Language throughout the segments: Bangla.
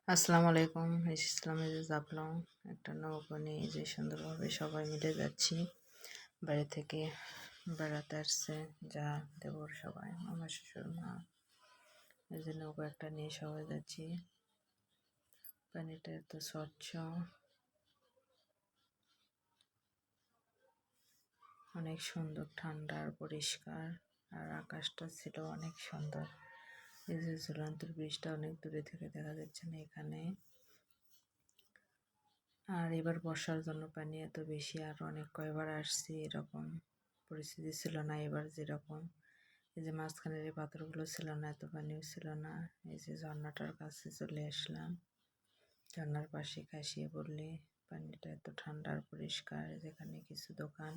আসসালামু আলাইকুম। এসেছিলাম এই যে জাফলং একটা নৌকো নিয়ে এই যে সুন্দরভাবে সবাই মিলে যাচ্ছি। বাড়ি থেকে বেড়াতে আসছে যা দেবর সবাই, আমার শ্বশুর মা। এই যে নৌকো একটা নিয়ে সবাই যাচ্ছি। পানিটা এত স্বচ্ছ, অনেক সুন্দর, ঠান্ডা আর পরিষ্কার। আর আকাশটা ছিল অনেক সুন্দর। এই যে ঝুলন্তের ব্রিজটা অনেক দূরে থেকে দেখা যাচ্ছে না এখানে। আর এবার বর্ষার জন্য পানি এত বেশি, আর অনেক কয়বার আসছি এরকম পরিস্থিতি ছিল না এবার যেরকম। এই যে মাঝখানের এই পাথরগুলো ছিল না, এত পানিও ছিল না। এই যে ঝর্ণাটার কাছে চলে আসলাম, ঝর্ণার পাশে খাসিয়ে পড়লে পানিটা এত ঠান্ডা আর পরিষ্কার। যেখানে কিছু দোকান,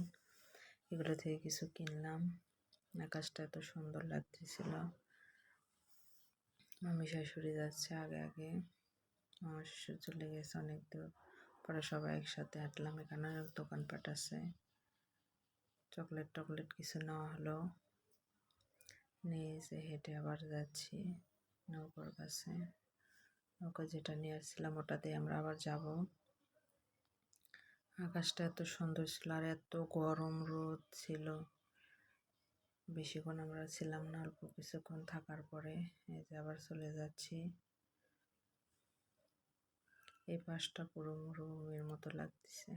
এগুলো থেকে কিছু কিনলাম। আকাশটা এত সুন্দর লাগতেছিল। মামি শাশুড়ি যাচ্ছে আগে আগে, আমার শ্বশুর চলে গেছে অনেক দূর। পরে সবাই একসাথে হাঁটলাম। এখানে দোকানপাট আছে, চকলেট টকলেট কিছু নেওয়া হলো। নিয়ে যে হেঁটে আবার যাচ্ছি নৌকার কাছে। নৌকা যেটা নিয়ে আসছিলাম ওটাতে আমরা আবার যাব। আকাশটা এত সুন্দর ছিল আর এত গরম রোদ ছিল। বেশিক্ষণ আমরা ছিলাম না, অল্প কিছুক্ষণ থাকার পরে এই যে আবার চলে যাচ্ছি। এই পাশটা পুরো মরুভূমির মতো লাগতেছে।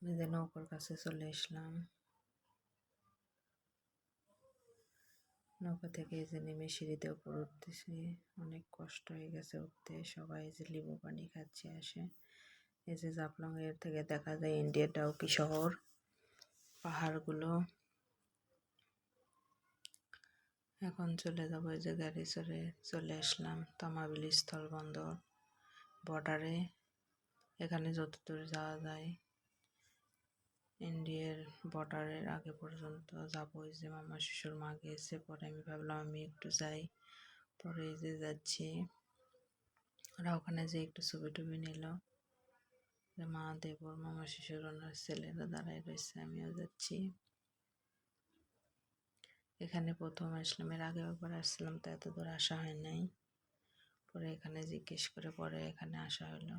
যে নৌকার কাছে চলে আসলাম। নৌকা থেকে এই যে নেমে সিঁড়িতে উপর উঠতেছি, অনেক কষ্ট হয়ে গেছে উঠতে। সবাই যে লেবু পানি খাচ্ছে আসে। এই যে জাফলং এর থেকে দেখা যায় ইন্ডিয়ার ডাউকি শহর, পাহাড়গুলো। এখন চলে যাবো, এই যে গাড়ি চড়ে চলে আসলাম তামাবিল স্থলবন্দর বর্ডারে। এখানে যতদূর যাওয়া যায় ইন্ডিয়ার বর্ডারের আগে পর্যন্ত যাবো। এই যে মামা শ্বশুর মা গিয়েছে, পরে আমি ভাবলাম আমি একটু যাই। পরে এই যে যাচ্ছি, ওরা ওখানে যে একটু ছবি টবি নিল। মা, দেবর, মামা শ্বশুর, ওনার ছেলেরা দাঁড়ায় রয়েছে, আমিও যাচ্ছি। এখানে প্রথম আসলাম, এর আগে একবার আসছিলাম, তো এত দূর আসা হয় নাই। পরে এখানে জিজ্ঞেস করে পরে এখানে আসা হলো।